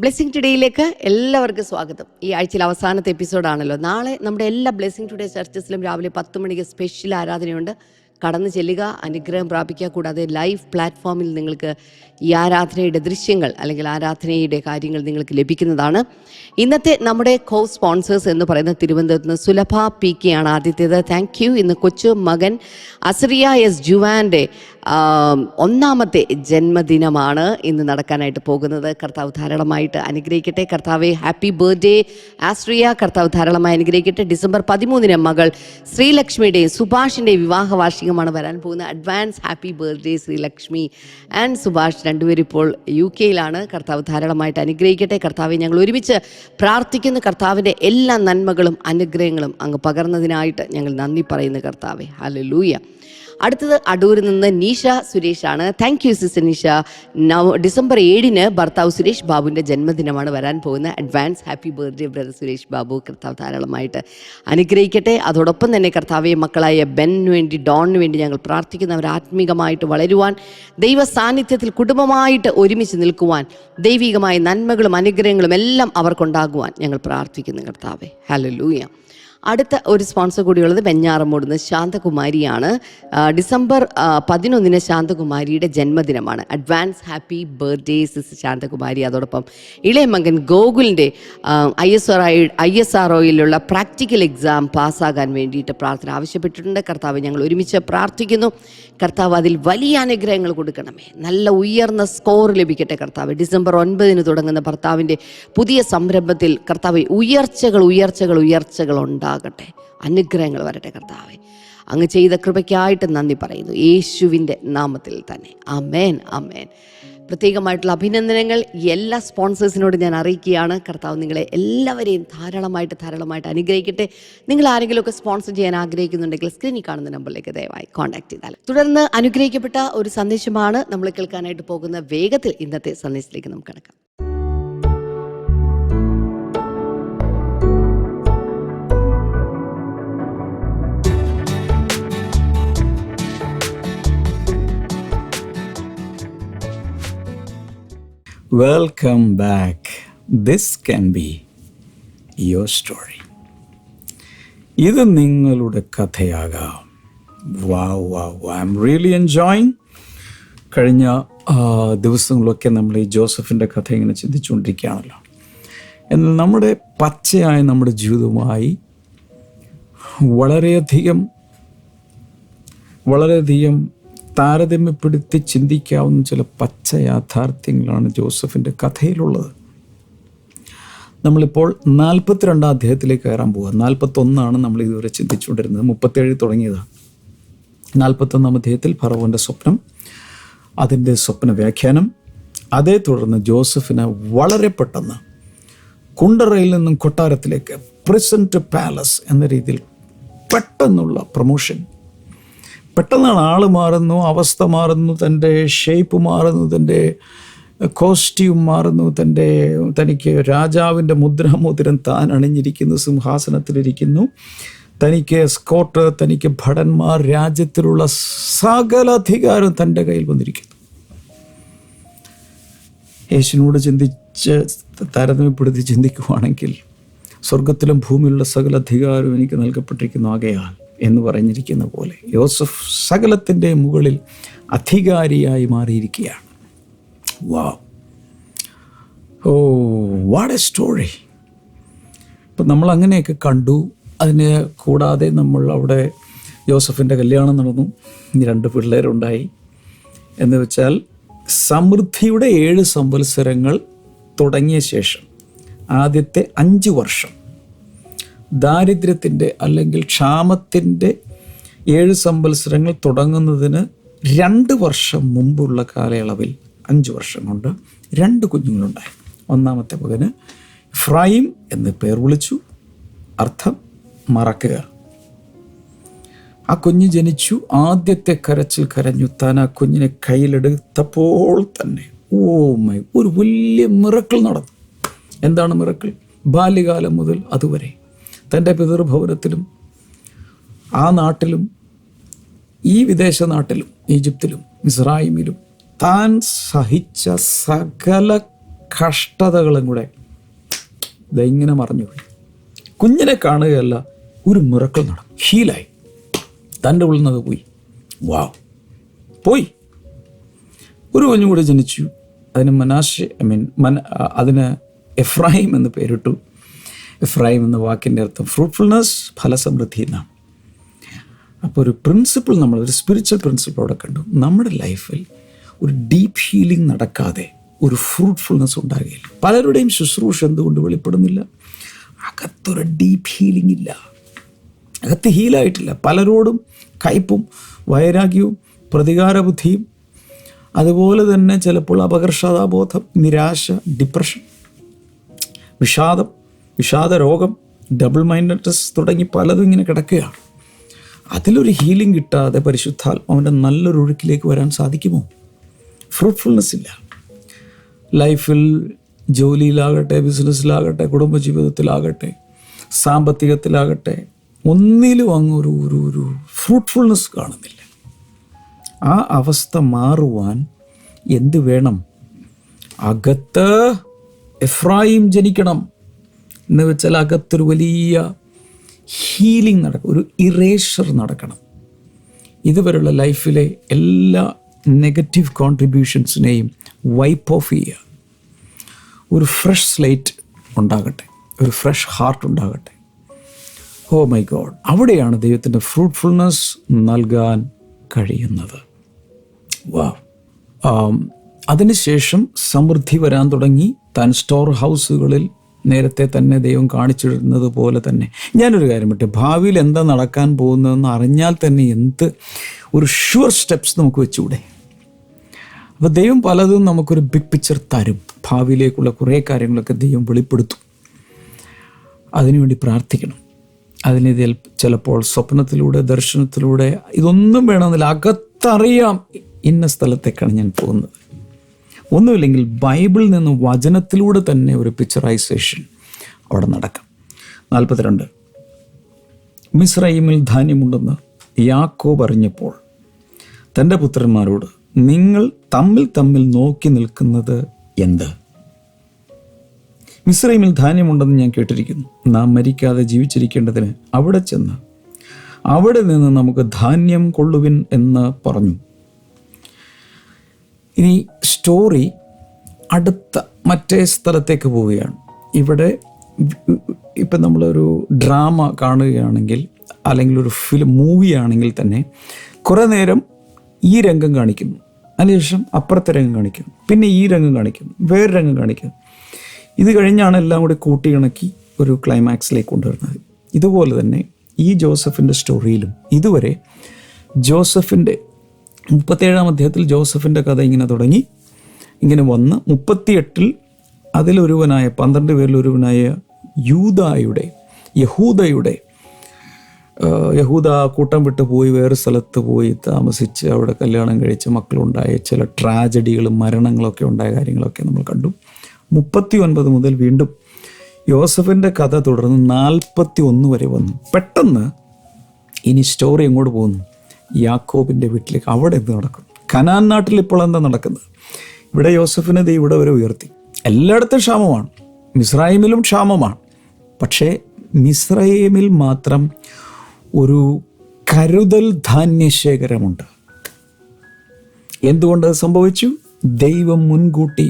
Blessing ടുഡേയിലേക്ക് എല്ലാവർക്കും സ്വാഗതം. ഈ ആഴ്ചയിൽ അവസാനത്തെ എപ്പിസോഡാണല്ലോ. നാളെ നമ്മുടെ എല്ലാ ബ്ലെസ്സിങ് ടുഡേ ചർച്ചസിലും രാവിലെ 10 മണിക്ക് സ്പെഷ്യൽ ആരാധനയുണ്ട്. കടന്നു ചെല്ലുക, അനുഗ്രഹം പ്രാപിക്കുക. കൂടാതെ ലൈവ് പ്ലാറ്റ്ഫോമിൽ നിങ്ങൾക്ക് ഈ ആരാധനയുടെ ദൃശ്യങ്ങൾ അല്ലെങ്കിൽ ആരാധനയുടെ കാര്യങ്ങൾ നിങ്ങൾക്ക് ലഭിക്കുന്നതാണ്. ഇന്നത്തെ നമ്മുടെ കോ സ്പോൺസേഴ്സ് എന്ന് പറയുന്നത് തിരുവനന്തപുരത്ത് നിന്ന് സുലഭ പി കെ ആണ് ആദ്യത്തേത്. Thank you. ഇന്ന് കൊച്ചു മകൻ അസ്രിയ എസ് ജുവാൻ്റെ 1ാമത്തെ ജന്മദിനമാണ് ഇന്ന് നടക്കാനായിട്ട് പോകുന്നത്. കർത്താവ് ധാരാളമായിട്ട് അനുഗ്രഹിക്കട്ടെ. കർത്താവെ ഹാപ്പി ബർത്ത്ഡേ ആസ്ട്രിയ. കർത്താവ് ധാരാളമായി അനുഗ്രഹിക്കട്ടെ. ഡിസംബർ 13 മകൾ ശ്രീലക്ഷ്മിയുടെയും സുഭാഷിൻ്റെയും വിവാഹ വാർഷികമാണ് വരാൻ പോകുന്നത്. Advance happy birthday Sreelakshmi and Subhash. രണ്ടുപേരും ഇപ്പോൾ UK-യിലാണ്. കർത്താവ് ധാരാളമായിട്ട് അനുഗ്രഹിക്കട്ടെ. കർത്താവെ ഞങ്ങൾ ഒരുമിച്ച് പ്രാർത്ഥിക്കുന്ന കർത്താവിൻ്റെ എല്ലാ നന്മകളും അനുഗ്രഹങ്ങളും അങ്ങ് പകർന്നതിനായിട്ട് ഞങ്ങൾ നന്ദി പറയുന്നു കർത്താവെ. ഹല്ലേലൂയ. അടുത്തത് അടൂരിൽ നിന്ന് നീഷ സുരേഷാണ്. Thank you sister Neesha. December 7 ഭർത്താവ് സുരേഷ് ബാബുവിൻ്റെ ജന്മദിനമാണ് വരാൻ പോകുന്നത്. Advance happy birthday brother Suresh Babu. കർത്താവ് ധാരാളമായിട്ട് അനുഗ്രഹിക്കട്ടെ. അതോടൊപ്പം തന്നെ കർത്താവെ മക്കളായ ബെന്നിന് വേണ്ടി ഡോണിന് വേണ്ടി ഞങ്ങൾ പ്രാർത്ഥിക്കുന്നവർ ആത്മീകമായിട്ട് വളരുവാൻ, ദൈവ സാന്നിധ്യത്തിൽ കുടുംബമായിട്ട് ഒരുമിച്ച് നിൽക്കുവാൻ, ദൈവികമായ നന്മകളും അനുഗ്രഹങ്ങളും എല്ലാം അവർക്കുണ്ടാകുവാൻ ഞങ്ങൾ പ്രാർത്ഥിക്കുന്നു കർത്താവെ. ഹല്ലേലൂയ. അടുത്ത ഒരു സ്പോൺസർ കൂടിയുള്ളത് വെഞ്ഞാറമ്മൂട് നിന്ന് ശാന്തകുമാരിയാണ്. ഡിസംബർ 11 ശാന്തകുമാരിയുടെ ജന്മദിനമാണ്. Advance happy birthday sister Shanthakumari. അതോടൊപ്പം ഇളയമകൻ ഗോകുലിൻ്റെ ISROയിലുള്ള പ്രാക്ടിക്കൽ എക്സാം പാസ്സാകാൻ വേണ്ടിയിട്ട് പ്രാർത്ഥന ആവശ്യപ്പെട്ടിട്ടുണ്ട്. കർത്താവ് ഞങ്ങൾ ഒരുമിച്ച് പ്രാർത്ഥിക്കുന്നു. കർത്താവ് അതിൽ വലിയ അനുഗ്രഹങ്ങൾ കൊടുക്കണമേ. നല്ല ഉയർന്ന സ്കോർ ലഭിക്കട്ടെ കർത്താവ്. ഡിസംബർ 9 തുടങ്ങുന്ന ഭർത്താവിൻ്റെ പുതിയ സംരംഭത്തിൽ കർത്താവ് ഉയർച്ചകൾ ഉണ്ടാകട്ടെ. അനുഗ്രഹങ്ങൾ വരട്ടെ കർത്താവെ. അങ്ങ് ചെയ്ത കൃപയ്ക്കായിട്ട് നന്ദി പറയുന്നു യേശുവിൻ്റെ നാമത്തിൽ തന്നെ. ആമേൻ ആമേൻ. പ്രത്യേകമായിട്ടുള്ള അഭിനന്ദനങ്ങൾ എല്ലാ സ്പോൺസേഴ്സിനോട് ഞാൻ അറിയിക്കുകയാണ്. കർത്താവ് നിങ്ങളെ എല്ലാവരെയും ധാരാളമായിട്ട് അനുഗ്രഹിക്കട്ടെ. നിങ്ങൾ ആരെങ്കിലുമൊക്കെ സ്പോൺസർ ചെയ്യാൻ ആഗ്രഹിക്കുന്നുണ്ടെങ്കിൽ സ്ക്രീനിൽ കാണുന്ന നമ്പറിലേക്ക് ദയവായി കോൺടാക്ട് ചെയ്താൽ. തുടർന്ന് അനുഗ്രഹിക്കപ്പെട്ട ഒരു സന്ദേശമാണ് നമ്മൾ കേൾക്കാനായിട്ട് പോകുന്ന. വേഗത്തിൽ ഇന്നത്തെ സന്ദേശത്തിലേക്ക് നമുക്ക് കടക്കാം. Welcome back. This can be your story. ഇത് നിങ്ങളുടെ കഥയാകാം. I'm really enjoying. കഴിഞ്ഞ ദിവസങ്ങളൊക്കെ നമ്മൾ ഈ ജോസഫിൻ്റെ കഥ ഇങ്ങനെ ചിന്തിച്ചുകൊണ്ടിരിക്കുകയാണല്ലോ. എന്നാൽ നമ്മുടെ പച്ചയായ നമ്മുടെ ജീവിതവുമായി വളരെയധികം താരതമ്യപ്പെടുത്തി ചിന്തിക്കാവുന്ന ചില പച്ച യാഥാർത്ഥ്യങ്ങളാണ് ജോസഫിൻ്റെ കഥയിലുള്ളത്. നമ്മളിപ്പോൾ 42 അധ്യായത്തിലേക്ക് കയറാൻ പോവുക. 41 നമ്മൾ ഇതുവരെ ചിന്തിച്ചുകൊണ്ടിരുന്നത്. 37 തുടങ്ങിയതാണ്. 41 അധ്യായത്തിൽ ഫറവോൻ്റെ സ്വപ്നം, അതിൻ്റെ സ്വപ്ന വ്യാഖ്യാനം, അതേ തുടർന്ന് ജോസഫിന് വളരെ പെട്ടെന്ന് കുണ്ടറയിൽ നിന്നും കൊട്ടാരത്തിലേക്ക്, പ്രിസൺ ടു പാലസ് എന്ന രീതിയിൽ പെട്ടെന്നുള്ള പ്രൊമോഷൻ. പെട്ടെന്നാണ് ആൾ മാറുന്നു, അവസ്ഥ മാറുന്നു, തൻ്റെ ഷേപ്പ് മാറുന്നു, തൻ്റെ കോസ്റ്റ്യൂം മാറുന്നു, തനിക്ക് രാജാവിൻ്റെ മുദ്രാമോതിരം താൻ അണിഞ്ഞിരിക്കുന്നു, സിംഹാസനത്തിലിരിക്കുന്നു, തനിക്ക് എസ്കോർട്ട്, തനിക്ക് ഭടന്മാർ, രാജ്യത്തിലുള്ള സകല അധികാരം തൻ്റെ കയ്യിൽ വന്നിരിക്കുന്നു. യേശുവിനോട് താരതമ്യപ്പെടുത്തി ചിന്തിക്കുവാണെങ്കിൽ സ്വർഗത്തിലും ഭൂമിയിലുള്ള സകല അധികാരവും എനിക്ക് നൽകപ്പെട്ടിരിക്കുന്നു ആകയാൽ എന്ന് പറഞ്ഞിരിക്കുന്ന പോലെ യോസഫ് സകലത്തിൻ്റെ മുകളിൽ അധികാരിയായി മാറിയിരിക്കുകയാണ്. What A story. ഇപ്പം നമ്മൾ അങ്ങനെയൊക്കെ കണ്ടു. അതിന് കൂടാതെ നമ്മൾ അവിടെ യോസഫിൻ്റെ കല്യാണം നടന്നു, 2 പിള്ളേരുണ്ടായി. എന്ന് വെച്ചാൽ സമൃദ്ധിയുടെ 7 സംവത്സരങ്ങൾ തുടങ്ങിയ ശേഷം ആദ്യത്തെ 5 വർഷം ദാരിദ്ര്യത്തിൻ്റെ അല്ലെങ്കിൽ ക്ഷാമത്തിൻ്റെ 7 സംവത്സരങ്ങൾ തുടങ്ങുന്നതിന് 2 വർഷം മുമ്പുള്ള കാലയളവിൽ 5 വർഷം കൊണ്ട് 2 കുഞ്ഞുങ്ങളുണ്ടായി. 1ാമത്തെ മകന് എഫ്രായിം എന്ന് പേർ വിളിച്ചു. അർത്ഥം മറക്കുക. ആ കുഞ്ഞ് ജനിച്ചു. ആദ്യത്തെ കരച്ചിൽ കരഞ്ഞു. താൻ ആ കുഞ്ഞിനെ കയ്യിലെടുത്തപ്പോൾ തന്നെ ഒരു വലിയ മിറക്കിൾ നടന്നു. എന്താണ് മിറക്കിൾ? ബാല്യകാലം മുതൽ അതുവരെ തൻ്റെ പിതൃഭവനത്തിലും ആ നാട്ടിലും ഈ വിദേശ നാട്ടിലും ഈജിപ്തിലും ഇസ്രായേലിലും താൻ സഹിച്ച സകല കഷ്ടതകളും കൂടെ ഇതെങ്ങനെ മറഞ്ഞു പോയി. കുഞ്ഞിനെ കാണുകയല്ല, ഒരു മിറക്കിൾ നടക്കും. ഹീലായി, തൻ്റെ ഉള്ളിൽ നിന്നത് പോയി. വാവ്, പോയി. ഒരു കുഞ്ഞും കൂടെ ജനിച്ചു. അതിന് അതിന് എഫ്രായിം എന്ന് പേരിട്ടു. എഫ്രായിം എന്ന വാക്കിൻ്റെ അർത്ഥം ഫ്രൂട്ട്ഫുൾനെസ്, ഫലസമൃദ്ധി എന്നാണ്. അപ്പോൾ ഒരു പ്രിൻസിപ്പിൾ, ഒരു സ്പിരിച്വൽ പ്രിൻസിപ്പിൾ അവിടെ കണ്ടു. നമ്മുടെ ലൈഫിൽ ഒരു ഡീപ്പ് ഹീലിംഗ് നടക്കാതെ ഒരു ഫ്രൂട്ട്ഫുൾനെസ് ഉണ്ടാകുകയില്ല. പലരുടെയും ശുശ്രൂഷ എന്തുകൊണ്ട് വെളിപ്പെടുന്നില്ല? അകത്തൊരു ഡീപ്പ് ഹീലിംഗ് ഇല്ല, അകത്ത് ഹീലായിട്ടില്ല. പലരോടും കയ്പും വൈരാഗ്യവും പ്രതികാരബുദ്ധിയും, അതുപോലെ തന്നെ ചിലപ്പോൾ അപകർഷതാബോധം, നിരാശ, ഡിപ്രഷൻ, വിഷാദരോഗം, ഡബിൾ മൈൻഡഡ്നെസ് തുടങ്ങി പലതും ഇങ്ങനെ കിടക്കുകയാണ്. അതിലൊരു ഹീലിംഗ് കിട്ടാതെ പരിശുദ്ധാത്മാവിൻ്റെ നല്ലൊരു ഒഴുക്കിലേക്ക് വരാൻ സാധിക്കുമോ? ഫ്രൂട്ട്ഫുൾനെസ് ഇല്ല. ലൈഫിൽ, ജോലിയിലാകട്ടെ, ബിസിനസ്സിലാകട്ടെ, കുടുംബജീവിതത്തിലാകട്ടെ, സാമ്പത്തികത്തിലാകട്ടെ, ഒന്നിലും അങ്ങ് ഒരു ഫ്രൂട്ട്ഫുൾനെസ് കാണുന്നില്ല. ആ അവസ്ഥ മാറുവാൻ എന്ത് വേണം? അകത്ത് എഫ്രായിം ജനിക്കണം എന്ന് വെച്ചാൽ അകത്തൊരു വലിയ ഹീലിംഗ് നടക്കണം, ഒരു ഇറേഷർ നടക്കണം. ഇതുവരെയുള്ള ലൈഫിലെ എല്ലാ നെഗറ്റീവ് കോൺട്രിബ്യൂഷൻസിനെയും വൈപ്പ് ഓഫ് ചെയ്യുക. ഒരു ഫ്രഷ് സ്ലേറ്റ് ഉണ്ടാകട്ടെ, ഒരു ഫ്രഷ് ഹാർട്ട് ഉണ്ടാകട്ടെ. ഓ മൈ ഗോഡ്, അവിടെയാണ് ദൈവത്തിൻ്റെ ഫ്രൂട്ട്ഫുൾനെസ് നൽകാൻ കഴിയുന്നത്. അതിനുശേഷം സമൃദ്ധി വരാൻ തുടങ്ങി. താൻ സ്റ്റോർ ഹൗസുകളിൽ നേരത്തെ തന്നെ ദൈവം കാണിച്ചിരുന്നത് പോലെ തന്നെ. ഞാനൊരു കാര്യം പറ്റേ, ഭാവിയിൽ എന്താ നടക്കാൻ പോകുന്നതെന്ന് അറിഞ്ഞാൽ തന്നെ എന്ത് ഒരു ഷുവർ സ്റ്റെപ്സ് നമുക്ക് വെച്ചുകൂടെ? അപ്പോൾ ദൈവം പലതും നമുക്കൊരു ബിഗ് പിക്ചർ തരും. ഭാവിയിലേക്കുള്ള കുറേ കാര്യങ്ങളൊക്കെ ദൈവം വെളിപ്പെടുത്തും. അതിനുവേണ്ടി പ്രാർത്ഥിക്കണം. അതിന് ചിലപ്പോൾ സ്വപ്നത്തിലൂടെ, ദർശനത്തിലൂടെ, ഇതൊന്നും വേണമെന്നില്ല, അകത്തറിയാം ഇന്ന സ്ഥലത്തേക്കാണ് ഞാൻ പോകുന്നത്. ഒന്നുമില്ലെങ്കിൽ ബൈബിളിൽ നിന്ന്, വചനത്തിലൂടെ തന്നെ ഒരു പിക്ചറൈസേഷൻ അവിടെ നടക്കാം. 42 മിസ്രയീമിൽ ധാന്യമുണ്ടെന്ന് യാക്കോബ് അറിഞ്ഞപ്പോൾ തൻ്റെ പുത്രന്മാരോട്, നിങ്ങൾ തമ്മിൽ നോക്കി നിൽക്കുന്നത് എന്ത്? മിസ്രയീമിൽ ധാന്യമുണ്ടെന്ന് ഞാൻ കേട്ടിരിക്കുന്നു. നാം മരിക്കാതെ ജീവിച്ചിരിക്കേണ്ടതിന് അവിടെ ചെന്ന് അവിടെ നിന്ന് നമുക്ക് ധാന്യം കൊള്ളുവിൻ എന്ന് പറഞ്ഞു. ഇനി സ്റ്റോറി അടുത്ത മറ്റേ സ്ഥലത്തേക്ക് പോവുകയാണ്. ഇവിടെ ഇപ്പം നമ്മളൊരു ഡ്രാമ കാണുകയാണെങ്കിൽ, അല്ലെങ്കിൽ ഒരു മൂവിയാണെങ്കിൽ തന്നെ കുറേ നേരം ഈ രംഗം കാണിക്കുന്നു, അതിനുശേഷം അപ്പുറത്തെ രംഗം കാണിക്കുന്നു, പിന്നെ ഈ രംഗം കാണിക്കുന്നു, വേറെ രംഗം കാണിക്കുന്നു. ഇത് കഴിഞ്ഞാണ് എല്ലാം കൂടി കൂട്ടിയിണക്കി ഒരു ക്ലൈമാക്സിലേക്ക് കൊണ്ടുവരുന്നത്. ഇതുപോലെ തന്നെ ഈ ജോസഫിൻ്റെ സ്റ്റോറിയിലും ഇതുവരെ ജോസഫിൻ്റെ 37-ാം അധ്യായത്തിൽ ജോസഫിൻ്റെ കഥ ഇങ്ങനെ തുടങ്ങി, ഇങ്ങനെ വന്ന് 38-ൽ അതിലൊരുവനായ 12 പേരിൽ ഒരുവനായ യഹൂദ കൂട്ടം വിട്ട് പോയി വേറെ സ്ഥലത്ത് പോയി താമസിച്ച് അവിടെ കല്യാണം കഴിച്ച് മക്കളുണ്ടായ ചില ട്രാജഡികളും മരണങ്ങളൊക്കെ ഉണ്ടായ കാര്യങ്ങളൊക്കെ നമ്മൾ കണ്ടു. 39 മുതൽ വീണ്ടും യോസഫിൻ്റെ കഥ തുടർന്ന് 41 വരെ വന്നു. പെട്ടെന്ന് ഇനി സ്റ്റോറി എങ്ങോട്ട് പോകുന്നു? യാക്കോബിൻ്റെ വീട്ടിലേക്ക്. അവിടെ എന്ത് നടക്കും? കനാൻ നാട്ടിൽ ഇപ്പോൾ എന്താ നടക്കുന്നത്? ഇവിടെ യോസഫിനെ ദൈവം ഇവിടെ വരെ ഉയർത്തി. എല്ലായിടത്തും ക്ഷാമമാണ്, മിസ്രയീമിലും ക്ഷാമമാണ്. പക്ഷേ മിസ്രയീമിൽ മാത്രം ഒരു കരുതൽ ധാന്യശേഖരമുണ്ട്. എന്തുകൊണ്ട് സംഭവിച്ചു? ദൈവം മുൻകൂട്ടി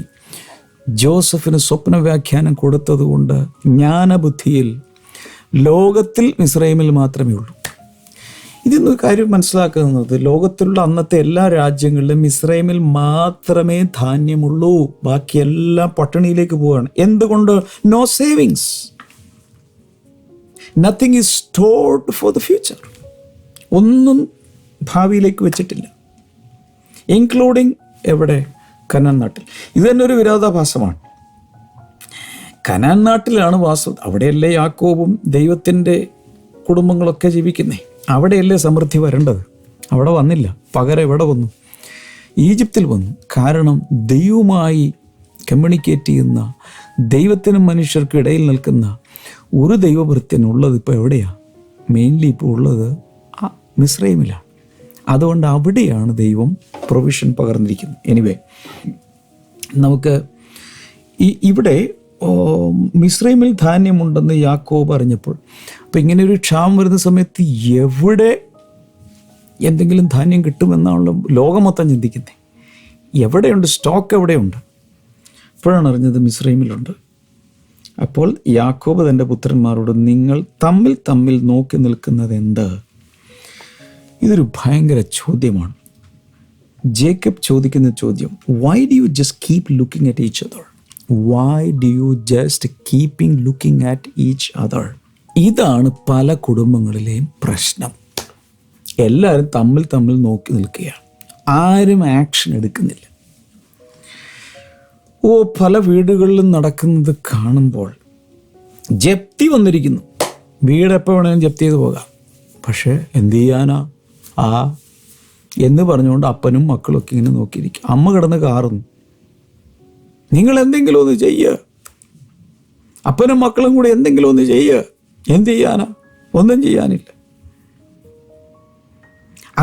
ജോസഫിന് സ്വപ്ന വ്യാഖ്യാനം കൊടുത്തതുകൊണ്ട് ജ്ഞാനബുദ്ധിയിൽ ലോകത്തിൽ മിസ്രയീമിൽ മാത്രമേ ഉള്ളൂ. ഇതിന്ന് കാര്യം മനസ്സിലാക്കുന്നത്, ലോകത്തിലുള്ള അന്നത്തെ എല്ലാ രാജ്യങ്ങളിലും മിസ്രയീമിൽ മാത്രമേ ധാന്യമുള്ളൂ, ബാക്കിയെല്ലാം പട്ടിണിയിലേക്ക് പോവുകയാണ്. എന്തുകൊണ്ട്? No savings, nothing is stored for the future. ഒന്നും ഭാവിയിലേക്ക് വെച്ചിട്ടില്ല, ഇൻക്ലൂഡിങ് എവിടെ? കനാൻ നാട്ടിൽ. ഇത് തന്നെ ഒരു വിരോധാഭാസമാണ്. കനാൻ നാട്ടിലാണ് വാസം, അവിടെയല്ലേ യാക്കോബും ദൈവത്തിൻ്റെ കുടുംബങ്ങളൊക്കെ ജീവിക്കുന്നേ, അവിടെയല്ലേ സമൃദ്ധി വരേണ്ടത്. അവിടെ വന്നില്ല, പകരം എവിടെ വന്നു? ഈജിപ്തിൽ വന്നു. കാരണം ദൈവവുമായി കമ്മ്യൂണിക്കേറ്റ് ചെയ്യുന്ന, ദൈവത്തിനും മനുഷ്യർക്കും ഇടയിൽ നിൽക്കുന്ന ഒരു ദൈവഭൃത്യനുള്ളത് ഇപ്പോൾ എവിടെയാണ്? മെയിൻലി ഇപ്പോൾ ഉള്ളത് മിസ്രയീമിലാണ്. അതുകൊണ്ട് അവിടെയാണ് ദൈവം പ്രൊവിഷൻ പകർന്നിരിക്കുന്നത്. എനിവേ, നമുക്ക് ഇവിടെ മിസ്രൈമിൽ ധാന്യമുണ്ടെന്ന് യാക്കോബ് അറിഞ്ഞപ്പോൾ, അപ്പം ഇങ്ങനെ ഒരു ക്ഷാമം വരുന്ന സമയത്ത് എവിടെ എന്തെങ്കിലും ധാന്യം കിട്ടുമെന്നാണല്ലോ ലോകം മൊത്തം ചിന്തിക്കുന്നത്. എവിടെയുണ്ട് സ്റ്റോക്ക്, എവിടെയുണ്ട്? അപ്പോഴാണ് അറിഞ്ഞത് മിസ്രൈമിലുണ്ട്. അപ്പോൾ യാക്കോബ് തൻ്റെ പുത്രന്മാരോട്, നിങ്ങൾ തമ്മിൽ തമ്മിൽ നോക്കി നിൽക്കുന്നത് എന്ത്? ഇതൊരു ഭയങ്കര ചോദ്യമാണ്. ജേക്കബ് ചോദിക്കുന്ന ചോദ്യം, why do you just keep looking at each other? Why do you just keeping looking at each other? ഇതാണ് പല കുടുംബങ്ങളിലെയും പ്രശ്നം. എല്ലാവരും തമ്മിൽ തമ്മിൽ നോക്കി നിൽക്കുകയാണ്, ആരും ആക്ഷൻ എടുക്കുന്നില്ല. പല വീടുകളിലും നടക്കുന്നത് കാണുമ്പോൾ ജപ്തി വന്നിരിക്കുന്നു. വീട് എപ്പോൾ വേണമെങ്കിലും ജപ്തി ചെയ്ത് പോകാം. പക്ഷേ എന്ത് ചെയ്യാനാ എന്ന് പറഞ്ഞുകൊണ്ട് അപ്പനും മക്കളൊക്കെ ഇങ്ങനെ നോക്കിയിരിക്കും. അമ്മ കിടന്ന് കാറുന്നു. നിങ്ങൾ എന്തെങ്കിലും ഒന്ന് ചെയ്യുക, അപ്പനും മക്കളും കൂടെ എന്തെങ്കിലും ഒന്ന് ചെയ്യുക. എന്ത് ചെയ്യാനാ? ഒന്നും ചെയ്യാനില്ല.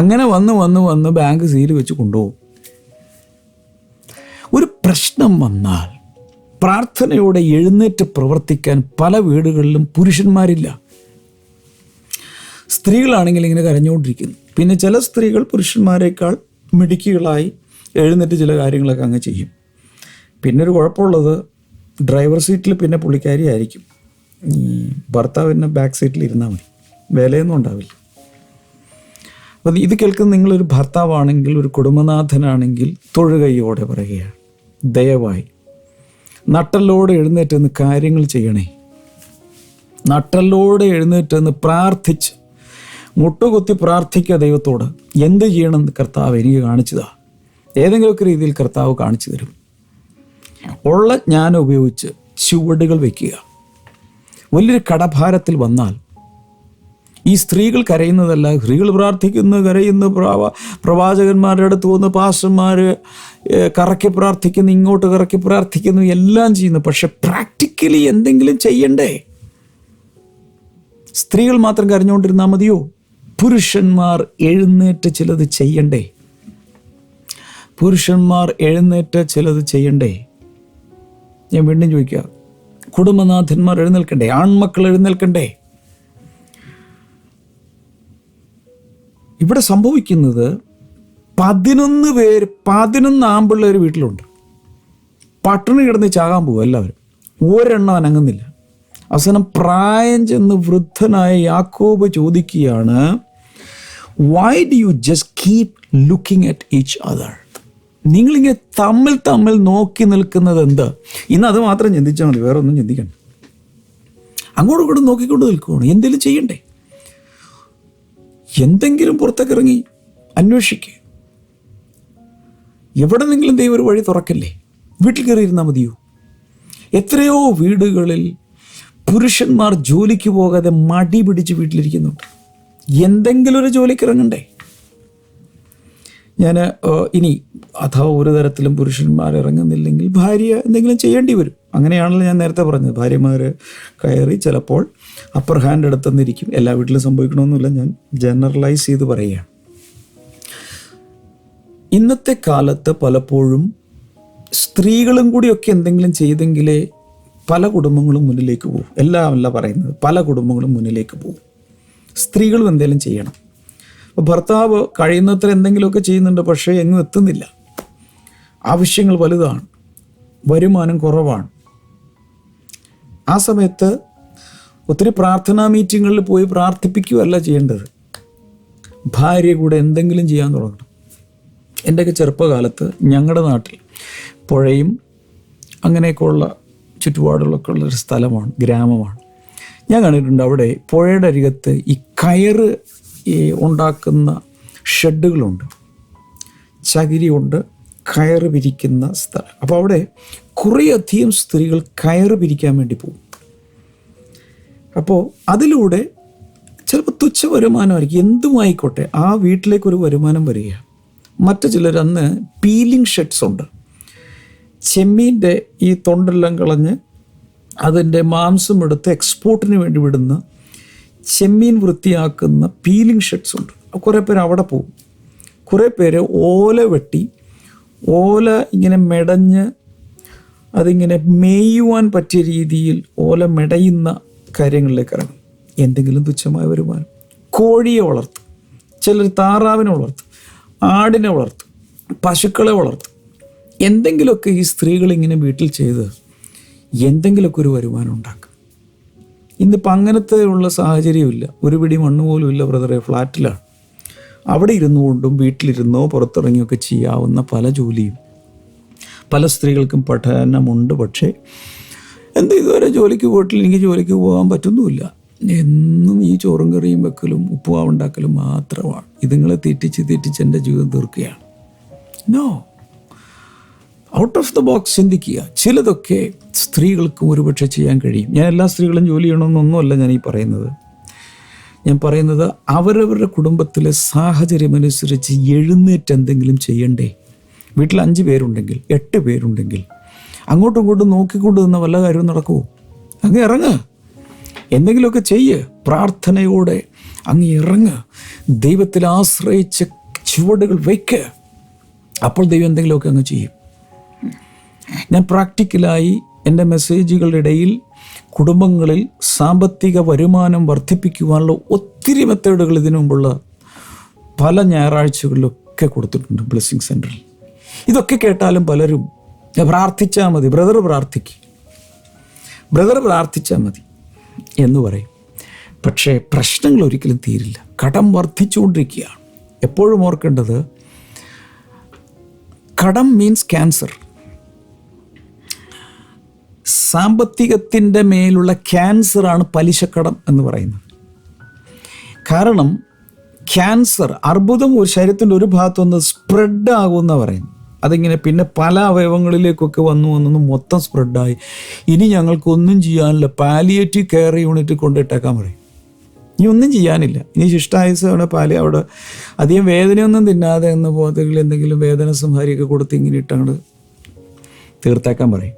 അങ്ങനെ വന്ന് ബാങ്ക് സീൽ വെച്ച് കൊണ്ടുപോകും. ഒരു പ്രശ്നം വന്നാൽ പ്രാർത്ഥനയോടെ എഴുന്നേറ്റ് പ്രവർത്തിക്കാൻ പല വീടുകളിലും പുരുഷന്മാരില്ല. സ്ത്രീകളാണെങ്കിൽ ഇങ്ങനെ കരഞ്ഞുകൊണ്ടിരിക്കുന്നു. പിന്നെ ചില സ്ത്രീകൾ പുരുഷന്മാരെക്കാൾ മിടുക്കികളായി എഴുന്നേറ്റ് ചില കാര്യങ്ങളൊക്കെ അങ്ങ് ചെയ്യും. പിന്നെ ഒരു കുഴപ്പമുള്ളത്, ഡ്രൈവർ സീറ്റിൽ പിന്നെ പുള്ളിക്കാരി ആയിരിക്കും. ഈ ഭർത്താവിൻ്റെ ബാക്ക് സീറ്റിൽ ഇരുന്നാൽ മതി, വിലയൊന്നും ഉണ്ടാവില്ല. അപ്പം ഇത് കേൾക്കുന്ന നിങ്ങളൊരു ഭർത്താവാണെങ്കിൽ, ഒരു കുടുംബനാഥനാണെങ്കിൽ തൊഴുകൈയോടെ പറയുകയാണ്, ദയവായി നട്ടലോടെ എഴുന്നേറ്റെന്ന് കാര്യങ്ങൾ ചെയ്യണേ. നട്ടലോടെ എഴുന്നേറ്റെന്ന് പ്രാർത്ഥിച്ച് മുട്ടുകുത്തി പ്രാർത്ഥിക്കുക ദൈവത്തോട്. എന്ത് ചെയ്യണമെന്ന് കർത്താവ് എനിക്ക് കാണിച്ചതാ. ഏതെങ്കിലുമൊക്കെ രീതിയിൽ കർത്താവ് കാണിച്ചു തരും. ഉള്ള ജ്ഞാനം ഉപയോഗിച്ച് ചുവടുകൾ വയ്ക്കുക. വലിയൊരു കടഭാരത്തിൽ വന്നാൽ ഈ സ്ത്രീകൾ കരയുന്നതല്ല, സ്ത്രീകൾ പ്രാർത്ഥിക്കുന്നു, കരയുന്നു, പ്രവാചകന്മാരുടെ അടുത്ത് പോകുന്നു, പാസ്റ്റർമാർ കറക്കി പ്രാർത്ഥിക്കുന്നു, ഇങ്ങോട്ട് കറക്കി പ്രാർത്ഥിക്കുന്നു, എല്ലാം ചെയ്യുന്നു. പക്ഷെ പ്രാക്ടിക്കലി എന്തെങ്കിലും ചെയ്യണ്ടേ? സ്ത്രീകൾ മാത്രം കരഞ്ഞുകൊണ്ടിരുന്നാൽ മതിയോ? പുരുഷന്മാർ എഴുന്നേറ്റ് ചിലത് ചെയ്യണ്ടേ? പുരുഷന്മാർ എഴുന്നേറ്റ് ചിലത് ചെയ്യണ്ടേ? ഞാൻ വീണ്ടും ചോദിക്കുക, കുടുംബനാഥന്മാർ എഴുന്നേൽക്കണ്ടേ? ആൺമക്കൾ എഴുന്നേൽക്കണ്ടേ? ഇവിടെ സംഭവിക്കുന്നത് 11 ആമ്പിള്ളേർ വീട്ടിലുണ്ട്. പട്ടിണി കിടന്ന് ചാകാൻ പോകും എല്ലാവരും. ഒരെണ്ണം അനങ്ങുന്നില്ല. അവസാനം പ്രായം ചെന്ന് വൃദ്ധനായ യാക്കോബ് ചോദിക്കുകയാണ്, why do you just keep looking at each other? നിങ്ങളിങ്ങനെ തമ്മിൽ നോക്കി നിൽക്കുന്നത് എന്ത്? ഇന്ന് അത് മാത്രം ചിന്തിച്ചാൽ മതി, വേറെ ഒന്നും ചിന്തിക്കണം. അങ്ങോട്ടും ഇങ്ങോട്ടും നോക്കിക്കൊണ്ട് നിൽക്കുകയാണ്. എന്തെങ്കിലും ചെയ്യണ്ടേ? എന്തെങ്കിലും പുറത്തേക്ക് ഇറങ്ങി അന്വേഷിക്കുക. എവിടെന്നെങ്കിലും ദൈവം ഒരു വഴി തുറക്കല്ലേ? വീട്ടിൽ കയറി ഇരുന്നാൽ മതിയോ? എത്രയോ വീടുകളിൽ പുരുഷന്മാർ ജോലിക്ക് പോകാതെ മടി പിടിച്ച് വീട്ടിലിരിക്കുന്നുണ്ട്. എന്തെങ്കിലും ഒരു ജോലിക്ക് ഇറങ്ങണ്ടേ? ഞാൻ ഇനി അഥവാ ഒരു തരത്തിലും പുരുഷന്മാർ ഇറങ്ങുന്നില്ലെങ്കിൽ ഭാര്യ എന്തെങ്കിലും ചെയ്യേണ്ടി വരും. അങ്ങനെയാണല്ലോ ഞാൻ നേരത്തെ പറഞ്ഞത്. ഭാര്യമാർ കയറി ചിലപ്പോൾ അപ്പർ ഹാൻഡ് എടുത്തെന്നിരിക്കും. എല്ലാ വീട്ടിലും സംഭവിക്കണമെന്നില്ല, ഞാൻ ജനറലൈസ് ചെയ്ത് പറയുകയാണ്. ഇന്നത്തെ കാലത്ത് പലപ്പോഴും സ്ത്രീകളും കൂടിയൊക്കെ എന്തെങ്കിലും ചെയ്തെങ്കിലേ പല കുടുംബങ്ങളും മുന്നിലേക്ക് പോകും. എല്ലാമല്ല പറയുന്നത്, പല കുടുംബങ്ങളും മുന്നിലേക്ക് പോകും. സ്ത്രീകളും എന്തെങ്കിലും ചെയ്യണം. അപ്പോൾ ഭർത്താവ് കഴിയുന്നത്ര എന്തെങ്കിലുമൊക്കെ ചെയ്യുന്നുണ്ട്, പക്ഷേ എങ്ങും എത്തുന്നില്ല. ആവശ്യങ്ങൾ വലുതാണ്, വരുമാനം കുറവാണ്. ആ സമയത്ത് ഒത്തിരി പ്രാർത്ഥനാ മീറ്റിങ്ങുകളിൽ പോയി പ്രാർത്ഥിപ്പിക്കുകയല്ല ചെയ്യേണ്ടത്, ഭാര്യ കൂടെ എന്തെങ്കിലും ചെയ്യാൻ തുടങ്ങണം. എൻ്റെയൊക്കെ ചെറുപ്പകാലത്ത് ഞങ്ങളുടെ നാട്ടിൽ പുഴയും അങ്ങനെയൊക്കെയുള്ള ചുറ്റുപാടുകളൊക്കെ ഉള്ളൊരു സ്ഥലമാണ്, ഗ്രാമമാണ്. ഞാൻ കണ്ടിട്ടുണ്ട് അവിടെ പുഴയുടെ അരികത്ത് ഈ കയറ് ഉണ്ടാക്കുന്ന ഷെഡുകളുണ്ട്, ചകിരി കൊണ്ട് കയറ് പിരിക്കുന്ന സ്ഥലം. അപ്പോൾ അവിടെ കുറേയധികം സ്ത്രീകൾ കയറ് പിരിക്കാൻ വേണ്ടി പോകും. അപ്പോൾ അതിലൂടെ ചിലപ്പോൾ തുച്ഛ വരുമാനമായിരിക്കും, എന്തുമായിക്കോട്ടെ ആ വീട്ടിലേക്കൊരു വരുമാനം വരിക. മറ്റു ചിലർ അന്ന് പീലിംഗ് ഷെഡ്സ് ഉണ്ട്. ചെമ്മീൻ്റെ ഈ തൊണ്ടെല്ലാം കളഞ്ഞ് അതിൻ്റെ മാംസം എടുത്ത് എക്സ്പോർട്ടിന് വേണ്ടി വിടുന്ന ചെമ്മീൻ വൃത്തിയാക്കുന്ന പീലിംഗ് ഷെഡ്സ് ഉണ്ട്. കുറേ പേര് അവിടെ പോകും. കുറേ പേര് ഓല വെട്ടി, ഓല ഇങ്ങനെ മെടഞ്ഞ് അതിങ്ങനെ മേയുവാൻ പറ്റിയ രീതിയിൽ ഓല മെടയുന്ന കാര്യങ്ങളിലേക്ക് ഇറങ്ങും. എന്തെങ്കിലും തുച്ഛമായ വരുമാനം. കോഴിയെ വളർത്തും, ചിലർ താറാവിനെ വളർത്തും, ആടിനെ വളർത്തും, പശുക്കളെ വളർത്തും. എന്തെങ്കിലുമൊക്കെ ഈ സ്ത്രീകൾ ഇങ്ങനെ വീട്ടിൽ ചെയ്ത് എന്തെങ്കിലുമൊക്കെ ഒരു വരുമാനം ഉണ്ടാക്കും. ഇന്നിപ്പോൾ അങ്ങനത്തെ ഉള്ള സാഹചര്യമില്ല. ഒരു പിടി മണ്ണ് പോലും ഇല്ല ബ്രദറെ, ഫ്ലാറ്റിലാണ്. അവിടെ ഇരുന്നുകൊണ്ടും വീട്ടിലിരുന്നോ പുറത്തിറങ്ങിയൊക്കെ ചെയ്യാവുന്ന പല ജോലിയും പല സ്ത്രീകൾക്കും പഠനമുണ്ട്. പക്ഷേ ഇതുവരെ ജോലിക്ക് പോയിട്ടില്ല, എനിക്ക് ജോലിക്ക് പോകാൻ പറ്റുന്നുമില്ല. എന്നും ഈ ചോറും കറിയും വെക്കലും ഉപ്പുമാവ് ഉണ്ടാക്കലും മാത്രമാണ്. ഇതുങ്ങളെ തീറ്റിച്ച് എൻ്റെ ജീവിതം തീർക്കുകയാണ്. No, out of the box ചിന്തിക്കുക. ചിലതൊക്കെ സ്ത്രീകൾക്കും ഒരുപക്ഷെ ചെയ്യാൻ കഴിയും. ഞാൻ എല്ലാ സ്ത്രീകളും ജോലി ചെയ്യണമെന്നൊന്നുമല്ല ഞാൻ ഈ പറയുന്നത്. ഞാൻ പറയുന്നത് അവരവരുടെ കുടുംബത്തിലെ സാഹചര്യമനുസരിച്ച് എഴുന്നേറ്റ് എന്തെങ്കിലും ചെയ്യണ്ടേ. വീട്ടിൽ 5 പേരുണ്ടെങ്കിൽ 8 പേരുണ്ടെങ്കിൽ അങ്ങോട്ടും ഇങ്ങോട്ടും നോക്കിക്കൊണ്ട് നിന്ന വല്ല കാര്യവും നടക്കുമോ? അങ്ങ് ഇറങ്ങ്, എന്തെങ്കിലുമൊക്കെ ചെയ്യ്. പ്രാർത്ഥനയോടെ അങ്ങ് ഇറങ്ങ്, ദൈവത്തിൽ ആശ്രയിച്ച് ചുവടുകൾ വയ്ക്ക്. അപ്പോൾ ദൈവം എന്തെങ്കിലുമൊക്കെ അങ്ങ് ചെയ്യും. ഞാൻ പ്രാക്ടിക്കലായി എൻ്റെ മെസ്സേജുകളുടെ ഇടയിൽ കുടുംബങ്ങളിൽ സാമ്പത്തിക വരുമാനം വർദ്ധിപ്പിക്കുവാനുള്ള ഒത്തിരി മെത്തേഡുകൾ ഇതിനു മുമ്പുള്ള പല ഞായറാഴ്ചകളിലൊക്കെ കൊടുത്തിട്ടുണ്ട് ബ്ലെസ്സിങ് സെൻറ്ററിൽ. ഇതൊക്കെ കേട്ടാലും പലരും പ്രാർത്ഥിച്ചാൽ മതി, ബ്രദർ പ്രാർത്ഥിച്ചാൽ മതി എന്ന് പറയും. പക്ഷേ പ്രശ്നങ്ങൾ ഒരിക്കലും തീരില്ല. കടം വർദ്ധിച്ചുകൊണ്ടിരിക്കുകയാണ്. എപ്പോഴും ഓർക്കേണ്ടത്, കടം മീൻസ് ക്യാൻസർ. സാമ്പത്തികത്തിൻ്റെ മേലുള്ള ക്യാൻസറാണ് പലിശക്കടം എന്ന് പറയുന്നത്. കാരണം ക്യാൻസർ, അർബുദം ഒരു ശരീരത്തിൻ്റെ ഒരു ഭാഗത്തുനിന്ന് സ്പ്രെഡ് ആകുമെന്ന് പറയുന്നു. അതിങ്ങനെ പിന്നെ പല അവയവങ്ങളിലേക്കൊക്കെ വന്നു മൊത്തം സ്പ്രെഡായി. ഇനി ഞങ്ങൾക്കൊന്നും ചെയ്യാനില്ല, പാലിയേറ്റീവ് കെയർ യൂണിറ്റിൽ കൊണ്ടിട്ടേക്കാൻ പറയും. ഇനി ഒന്നും ചെയ്യാനില്ല, ഇനി ശിഷ്ടായുസ് അവിടെ അധികം വേദനയൊന്നും തിന്നാതെ എന്ന പോലത്തിൽ എന്തെങ്കിലും വേദന സംഹാരിയൊക്കെ കൊടുത്ത് ഇങ്ങനെ ഇട്ടങ്ങോട്ട് തീർത്തേക്കാൻ പറയും.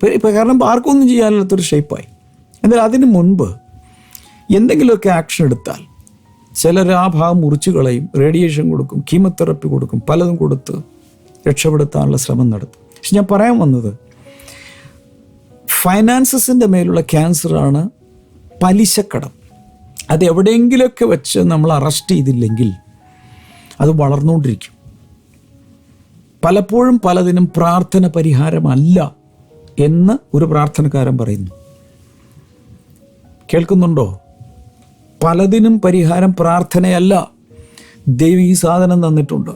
ഇപ്പം കാരണം ആർക്കൊന്നും ചെയ്യാനില്ലാത്തൊരു ഷേപ്പായി. എന്നാൽ അതിന് മുൻപ് എന്തെങ്കിലുമൊക്കെ ആക്ഷൻ എടുത്താൽ ചിലർ ആ ഭാഗം മുറിച്ച് കളയും, റേഡിയേഷൻ കൊടുക്കും, കീമോതെറപ്പി കൊടുക്കും, പലതും കൊടുത്ത് രക്ഷപ്പെടുത്താനുള്ള ശ്രമം നടത്തും. പക്ഷെ ഞാൻ പറയാൻ വന്നത്, ഫൈനാൻസസിൻ്റെ മേലുള്ള ക്യാൻസറാണ് പലിശക്കടം. അത് എവിടെയെങ്കിലുമൊക്കെ വെച്ച് നമ്മൾ അറസ്റ്റ് ചെയ്തില്ലെങ്കിൽ അത് വളർന്നുകൊണ്ടിരിക്കും. പലപ്പോഴും പലതിനും പ്രാർത്ഥന പരിഹാരമല്ല എന്ന് ഒരു പ്രാർത്ഥനക്കാരൻ പറയുന്നു. കേൾക്കുന്നുണ്ടോ? പലതിനും പരിഹാരം പ്രാർത്ഥനയല്ല. ദൈവം ഈ സാധനം തന്നിട്ടുണ്ട്,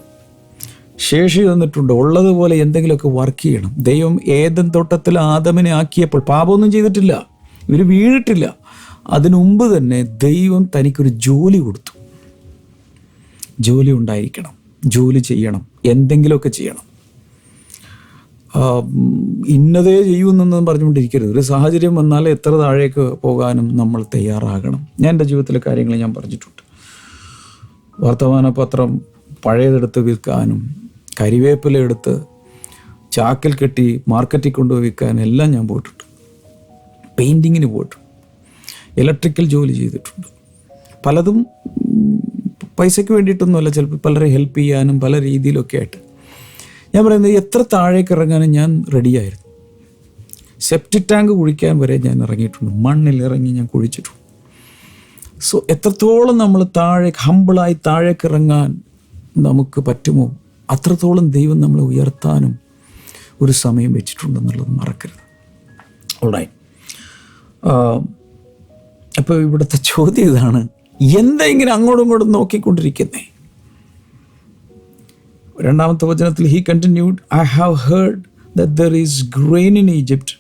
ശേഷി തന്നിട്ടുണ്ട്, ഉള്ളതുപോലെ എന്തെങ്കിലുമൊക്കെ വർക്ക് ചെയ്യണം. ദൈവം ഏദൻ തോട്ടത്തിൽ ആദമിനെ ആക്കിയപ്പോൾ പാപമൊന്നും ചെയ്തിട്ടില്ല, ഇവർ വീണിട്ടില്ല. അതിനു മുമ്പ് തന്നെ ദൈവം തനിക്കൊരു ജോലി കൊടുത്തു. ജോലി ഉണ്ടായിരിക്കണം, ജോലി ചെയ്യണം, എന്തെങ്കിലുമൊക്കെ ചെയ്യണം. ഇന്നതേ ചെയ്യുമെന്നൊന്നും പറഞ്ഞുകൊണ്ടിരിക്കരുത്. ഒരു സാഹചര്യം വന്നാൽ എത്ര താഴേക്ക് പോകാനും നമ്മൾ തയ്യാറാകണം. ഞാൻ എൻ്റെ ജീവിതത്തിലെ കാര്യങ്ങൾ ഞാൻ പറഞ്ഞിട്ടുണ്ട്. വർത്തമാന പത്രം പഴയതെടുത്ത് വിൽക്കാനും കരിവേപ്പില എടുത്ത് ചാക്കിൽ കെട്ടി മാർക്കറ്റിൽ കൊണ്ടുപോയി വിൽക്കാനും എല്ലാം ഞാൻ പോയിട്ടുണ്ട്. പെയിൻറ്റിങ്ങിന് പോയിട്ടുണ്ട്, ഇലക്ട്രിക്കൽ ജോലി ചെയ്തിട്ടുണ്ട്. പലതും പൈസയ്ക്ക് വേണ്ടിയിട്ടൊന്നുമല്ല, ചിലപ്പോൾ പലരെ ഹെൽപ്പ് ചെയ്യാനും പല രീതിയിലൊക്കെ ആയിട്ട്. ഞാൻ പറയുന്നത്, എത്ര താഴേക്ക് ഇറങ്ങാനും ഞാൻ റെഡിയായിരുന്നു. സെപ്റ്റിക് ടാങ്ക് കുഴിക്കാൻ വരെ ഞാൻ ഇറങ്ങിയിട്ടുണ്ട്, മണ്ണിൽ ഇറങ്ങി ഞാൻ കുഴിച്ചിട്ടുണ്ട്. സോ എത്രത്തോളം നമ്മൾ ഹമ്പിളായി താഴേക്ക് ഇറങ്ങാൻ നമുക്ക് പറ്റുമോ അത്രത്തോളം ദൈവം നമ്മളെ ഉയർത്താനും ഒരു സമയം വെച്ചിട്ടുണ്ടെന്നുള്ളത് മറക്കരുത്. ഓൾറൈറ്റ്. അപ്പോൾ ഇവിടുത്തെ ചോദ്യം ഇതാണ്, എന്താ ഇങ്ങനെ അങ്ങോട്ടും ഇങ്ങോട്ടും നോക്കിക്കൊണ്ടിരിക്കുന്നേ? രണ്ടാമത്തെ വചനത്തിൽ he continued, I have heard that there is grain in Egypt.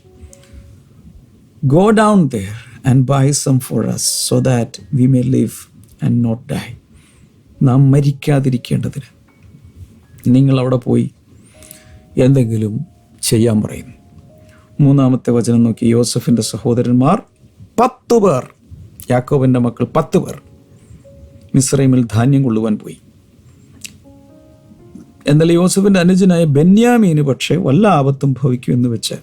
Go down there and buy some for us so that we may live and not die. നാം മരിക്കാതിരിക്കേണ്ടതിന് നിങ്ങൾ അവിടെ പോയി എന്തെങ്കിലും ചെയ്യാൻ പറയുന്നു. മൂന്നാമത്തെ വചനം നോക്കി, യോസഫിൻ്റെ സഹോദരന്മാർ 10 പേർ, യാക്കോബിൻ്റെ മക്കൾ 10 പേർ മിസ്രൈമിൽ ധാന്യം കൊള്ളുവാൻ പോയി. എന്നാൽ യോസഫിൻ്റെ അനുജനായ ബെന്യാമീന് പക്ഷേ വല്ല ആപത്തും ഭവിക്കുമെന്ന് വെച്ച്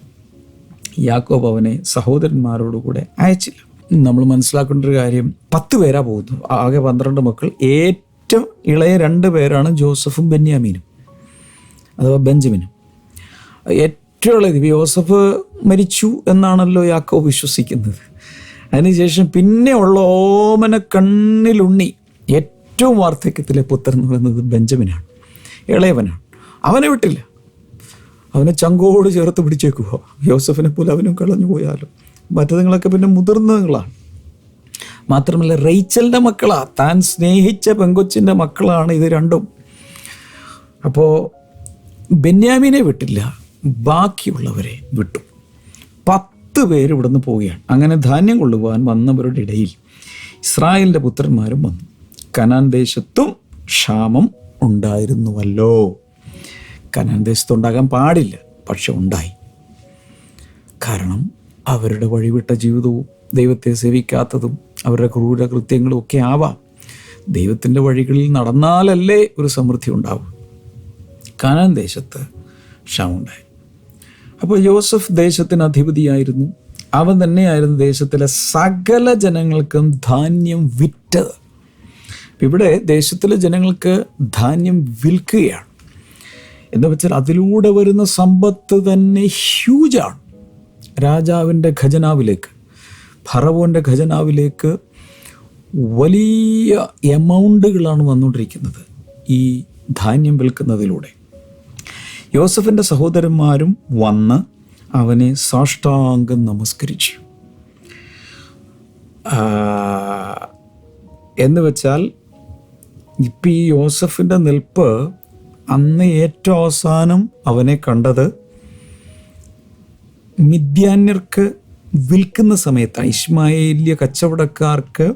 യാക്കോബ് അവനെ സഹോദരന്മാരോടുകൂടെ അയച്ചില്ല. നമ്മൾ മനസ്സിലാക്കേണ്ട ഒരു കാര്യം, 10 പേരാ പോകുന്നു, ആകെ 12 മക്കൾ. ഏറ്റവും ഇളയ 2 പേരാണ് ജോസഫും ബെന്യാമീനും, അഥവാ ബെഞ്ചമിനും. ഏറ്റവും ഇളയത് യോസഫ് മരിച്ചു എന്നാണല്ലോ യാക്കോബ് വിശ്വസിക്കുന്നത്. അതിനുശേഷം പിന്നെ ഉള്ള ഓമന കണ്ണിലുണ്ണി, ഏറ്റവും വാർദ്ധക്യത്തിലെ പുത്രൻ എന്ന് പറയുന്നത് ബെഞ്ചമിനാണ്, ഇളയവനാണ്. അവനെ വിട്ടില്ല, അവനെ ചങ്കോട് ചേർത്ത് പിടിച്ചേക്കുക. യോസഫിനെ പോലെ അവനും കളഞ്ഞു പോയാലും. മറ്റതുങ്ങളൊക്കെ പിന്നെ മുതിർന്നതുങ്ങളാണ്. മാത്രമല്ല റേച്ചലിൻ്റെ മക്കളാണ്, താൻ സ്നേഹിച്ച പെങ്കൊച്ചിൻ്റെ മക്കളാണ് ഇത് രണ്ടും. അപ്പോൾ ബെന്യാമീനെ വിട്ടില്ല, ബാക്കിയുള്ളവരെ വിട്ടു. 10 പേര് ഇവിടുന്ന് പോവുകയാണ്. അങ്ങനെ ധാന്യം കൊള്ളുവാൻ വന്നവരുടെ ഇടയിൽ ഇസ്രായേലിൻ്റെ പുത്രന്മാരും വന്നു. കനാൻ ദേശത്തും ക്ഷാമം ഉണ്ടായിരുന്നുവല്ലോ. കനാൻ ദേശത്തുണ്ടാകാൻ പാടില്ല, പക്ഷെ ഉണ്ടായി. കാരണം അവരുടെ വഴിവിട്ട ജീവിതവും ദൈവത്തെ സേവിക്കാത്തതും അവരുടെ ക്രൂരകൃത്യങ്ങളും ഒക്കെ ആവാം. ദൈവത്തിൻ്റെ വഴികളിൽ നടന്നാലല്ലേ ഒരു സമൃദ്ധി ഉണ്ടാവും. കനാൻ ദേശത്ത് ക്ഷാമമുണ്ടായി. അപ്പോൾ യോസഫ് ദേശത്തിന് അധിപതിയായിരുന്നു. അവൻ തന്നെയായിരുന്നു ദേശത്തിലെ സകല ജനങ്ങൾക്കും ധാന്യം വിറ്റത്. ഇവിടെ ദേശത്തിലെ ജനങ്ങൾക്ക് ധാന്യം വിൽക്കുകയാണ്. എന്ന് വെച്ചാൽ അതിലൂടെ വരുന്ന സമ്പത്ത് തന്നെ ഹ്യൂജാണ്. രാജാവിൻ്റെ ഖജനാവിലേക്ക്, ഫറവോൻ്റെ ഖജനാവിലേക്ക് വലിയ എമൗണ്ടുകളാണ് വന്നുകൊണ്ടിരിക്കുന്നത് ഈ ധാന്യം വിൽക്കുന്നതിലൂടെ. യോസഫിൻ്റെ സഹോദരന്മാരും വന്ന് അവനെ സാഷ്ടാംഗം നമസ്കരിച്ചു. എന്ന് വെച്ചാൽ ഇപ്പം ഈ യോസഫിൻ്റെ നിൽപ്പ് അന്ന് ഏറ്റവും അവസാനം അവനെ കണ്ടത് മിദ്യാന്യർക്ക് വിൽക്കുന്ന സമയത്താണ്. ഇശ്മായേല്യ കച്ചവടക്കാർക്ക്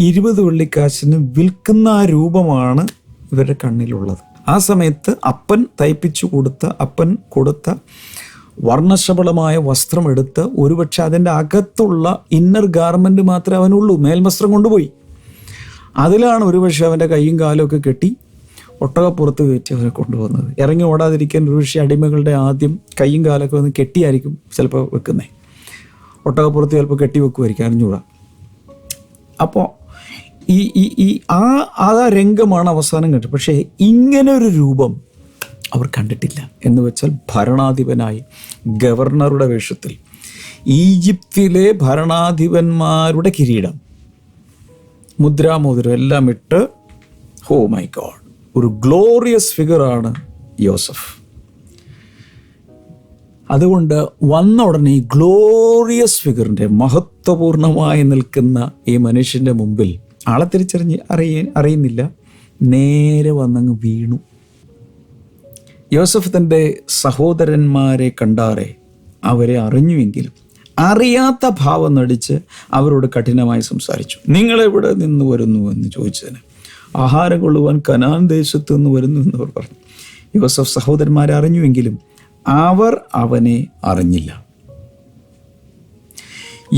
20 വെള്ളിക്കാശിന് വിൽക്കുന്ന ആ രൂപമാണ് ഇവരുടെ കണ്ണിലുള്ളത്. ആ സമയത്ത് അപ്പൻ തയ്പ്പിച്ചു കൊടുത്ത, അപ്പൻ കൊടുത്ത വർണ്ണശബളമായ വസ്ത്രം എടുത്ത് ഒരുപക്ഷെ അതിൻ്റെ അകത്തുള്ള ഇന്നർ ഗാർമെൻറ്റ് മാത്രമേ അവനുള്ളൂ, മേൽവസ്ത്രം കൊണ്ടുപോയി. അതിലാണ് ഒരുപക്ഷെ അവൻ്റെ കൈയും കാലും ഒക്കെ കെട്ടി ഒട്ടകപ്പുറത്ത് കയറ്റി അവരെ കൊണ്ടുപോകുന്നത്. ഇറങ്ങി ഓടാതിരിക്കാൻ ഒരുപക്ഷെ അടിമകളുടെ ആദ്യം കൈയും കാലൊക്കെ ഒന്ന് കെട്ടിയായിരിക്കും ചിലപ്പോൾ വെക്കുന്നത്. ഒട്ടകപ്പുറത്ത് ചിലപ്പോൾ കെട്ടി വെക്കുമായിരിക്കും, അറിഞ്ഞൂടാ. അപ്പോൾ ആ രംഗമാണ് അവസാനം കണ്ടത്. പക്ഷേ ഇങ്ങനൊരു രൂപം അവർ കണ്ടിട്ടില്ല. എന്ന് വെച്ചാൽ ഭരണാധിപനായി ഗവർണറുടെ വേഷത്തിൽ ഈജിപ്തിലെ ഭരണാധിപന്മാരുടെ കിരീടം, മുദ്രാമോതിരം എല്ലാം ഇട്ട്, ഓ മൈ ഗോഡ്, ഒരു ഗ്ലോറിയസ് ഫിഗറാണ് യോസഫ്. അതുകൊണ്ട് വന്ന ഉടനെ ഈ ഗ്ലോറിയസ് ഫിഗറിൻ്റെ മഹത്വപൂർണമായി നിൽക്കുന്ന ഈ മനുഷ്യൻ്റെ മുമ്പിൽ ആളെ തിരിച്ചറിഞ്ഞ് അറിയുന്നില്ല, നേരെ വന്നങ്ങ് വീണു. യോസഫ് തൻ്റെ സഹോദരന്മാരെ കണ്ടാറെ അവരെ അറിഞ്ഞുവെങ്കിലും അറിയാത്ത ഭാവം നടിച്ച് അവരോട് കഠിനമായി സംസാരിച്ചു. നിങ്ങളെവിടെ നിന്ന് വരുന്നു എന്ന് ചോദിച്ചതിന് ആഹാരം കൊള്ളുവാൻ കനാൻ ദേശത്ത് നിന്ന് വരുന്നു എന്നവർ പറഞ്ഞു. യോസഫ് സഹോദരന്മാരെ അറിഞ്ഞുവെങ്കിലും അവർ അവനെ അറിഞ്ഞില്ല.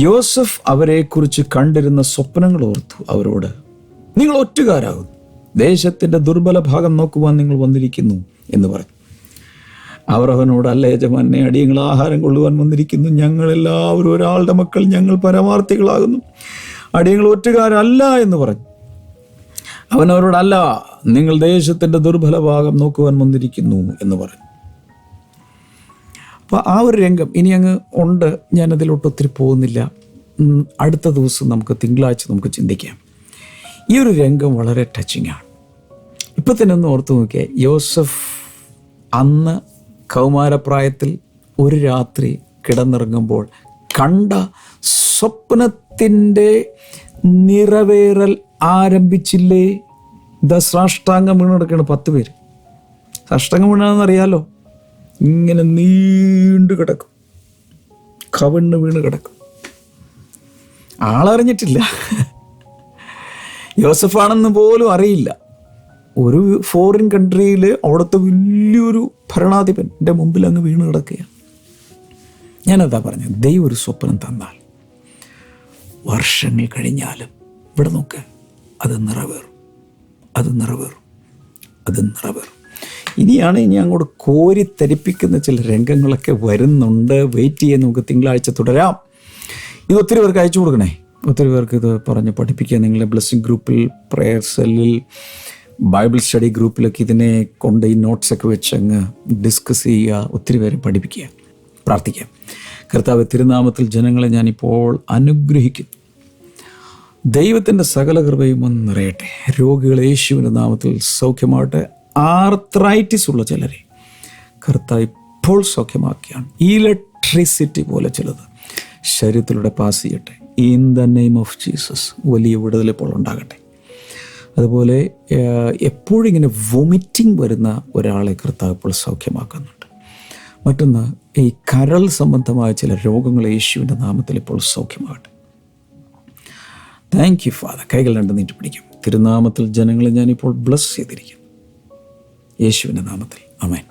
യോസഫ് അവരെക്കുറിച്ച് കണ്ടിരുന്ന സ്വപ്നങ്ങൾ ഓർത്തു അവരോട്, നിങ്ങൾ ഒറ്റുകാരാകുന്നു, ദേശത്തിൻ്റെ ദുർബല ഭാഗം നോക്കുവാൻ നിങ്ങൾ വന്നിരിക്കുന്നു എന്ന് പറഞ്ഞു. അവർ അവനോട്, അല്ല യജമാനെ, അടിയങ്ങൾ ആഹാരം കൊള്ളുവാൻ വന്നിരിക്കുന്നു. ഞങ്ങളെല്ലാവരും ഒരാളുടെ മക്കൾ, ഞങ്ങൾ പരമാർത്ഥികളാകുന്നു, അടിയങ്ങൾ ഒറ്റുകാരല്ല എന്ന് പറഞ്ഞു. അവൻ അവരോട്, അല്ല, നിങ്ങൾ ദേശത്തിൻ്റെ ദുർബല ഭാഗം നോക്കുവാൻ വന്നിരിക്കുന്നു എന്ന് പറഞ്ഞു. അപ്പോൾ ആ ഒരു രംഗം ഇനി അങ്ങ് ഉണ്ട്, ഞാനതിലോട്ട് ഒത്തിരി പോകുന്നില്ല. അടുത്ത ദിവസം നമുക്ക് തിങ്കളാഴ്ച നമുക്ക് ചിന്തിക്കാം. ഈ ഒരു രംഗം വളരെ ടച്ചിങ് ആണ്. ഇപ്പം തന്നെ ഒന്ന് ഓർത്ത് നോക്കിയാൽ, യോസഫ് അന്ന് കൗമാരപ്രായത്തിൽ ഒരു രാത്രി കിടന്നിറങ്ങുമ്പോൾ കണ്ട സ്വപ്നത്തിൻ്റെ നിറവേറൽ ആരംഭിച്ചില്ലേ? സാഷ്ടാംഗം വീണ് കിടക്കുകയാണ് 10 പേര്. സാഷ്ടാംഗം വീണാണെന്നറിയാലോ, ഇങ്ങനെ നീണ്ടു കിടക്കും, കവിണ്ണ് വീണ് കിടക്കും. ആളറിഞ്ഞിട്ടില്ല, യോസഫാണെന്ന് പോലും അറിയില്ല. ഒരു ഫോറിൻ കൺട്രിയിൽ അവിടുത്തെ വലിയൊരു ഭരണാധിപൻ്റെ മുമ്പിൽ അങ്ങ് വീണ് കിടക്കുകയാണ്. ഞാനതാ പറഞ്ഞത്, ദൈവം ഒരു സ്വപ്നം തന്നാൽ വർഷങ്ങൾ കഴിഞ്ഞാലും ഇവിടെ നോക്ക്, അത് നിറവേറും, അത് നിറവേറും, അത് നിറവേറും. ഇനി അങ്ങോട്ട് കോരിത്തരിപ്പിക്കുന്ന ചില രംഗങ്ങളൊക്കെ വരുന്നുണ്ട്. വെയിറ്റ് ചെയ്യാൻ നമുക്ക് തിങ്കളാഴ്ച തുടരാം. ഇത് ഒത്തിരി പേർക്ക് അയച്ചു കൊടുക്കണേ, ഒത്തിരി പേർക്ക് ഇത് പറഞ്ഞ് പഠിപ്പിക്കുക. നിങ്ങളെ ബ്ലെസ്സിങ് ഗ്രൂപ്പിൽ, പ്രെയർ സെല്ലിൽ, ബൈബിൾ സ്റ്റഡി ഗ്രൂപ്പിലൊക്കെ ഇതിനെ കൊണ്ട് ഈ നോട്ട്സൊക്കെ വെച്ച് അങ്ങ് ഡിസ്കസ് ചെയ്യുക, ഒത്തിരി പേരെ പഠിപ്പിക്കുക. പ്രാർത്ഥിക്കാം. കർത്താവ്, തിരുനാമത്തിൽ ജനങ്ങളെ ഞാനിപ്പോൾ അനുഗ്രഹിക്കുന്നു. ദൈവത്തിൻ്റെ സകല കൃപയും ഒന്ന് നിറയട്ടെ. രോഗികൾ യേശുവിൻ്റെ നാമത്തിൽ സൗഖ്യമാകട്ടെ. ആർത്രൈറ്റിസ് ഉള്ള ചിലരെ കർത്താവ് ഇപ്പോൾ സൗഖ്യമാക്കിയാണ്. ഇലക്ട്രിസിറ്റി പോലെ ചിലത് ശരീരത്തിലൂടെ പാസ് ചെയ്യട്ടെ. In the name of Jesus വലിയ വിടുതൽ ഇപ്പോൾ ഉണ്ടാകട്ടെ. അതുപോലെ എപ്പോഴും ഇങ്ങനെ വൊമിറ്റിംഗ് വരുന്ന ഒരാളെ കർത്താവ് ഇപ്പോൾ സൗഖ്യമാക്കുന്നുണ്ട്. മറ്റൊന്ന്, ഈ കരൾ സംബന്ധമായ ചില രോഗങ്ങൾ യേശുവിൻ്റെ നാമത്തിൽ ഇപ്പോൾ സൗഖ്യമാകട്ടെ. Thank you father. കൈകൾ രണ്ട് നീട്ടി പിടിക്കും. തിരുനാമത്തിൽ ജനങ്ങളെ ഞാനിപ്പോൾ ബ്ലസ് ചെയ്തിരിക്കും, യേശുവിൻ്റെ നാമത്തിൽ. ആമേൻ.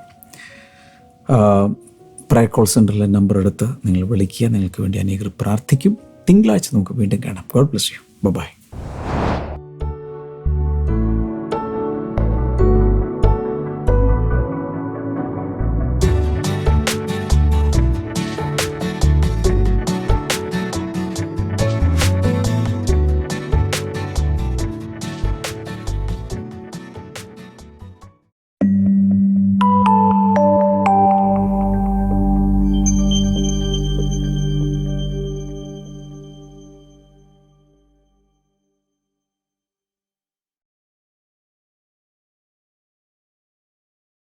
പ്രയർ കോൾ സെൻ്ററിലെ നമ്പർ എടുത്ത് നിങ്ങൾ വിളിക്കുക. നിങ്ങൾക്ക് വേണ്ടി അനേകർ പ്രാർത്ഥിക്കും. തിങ്കളാഴ്ച നമുക്ക് വീണ്ടും കാണാം. God bless you. ബൈ.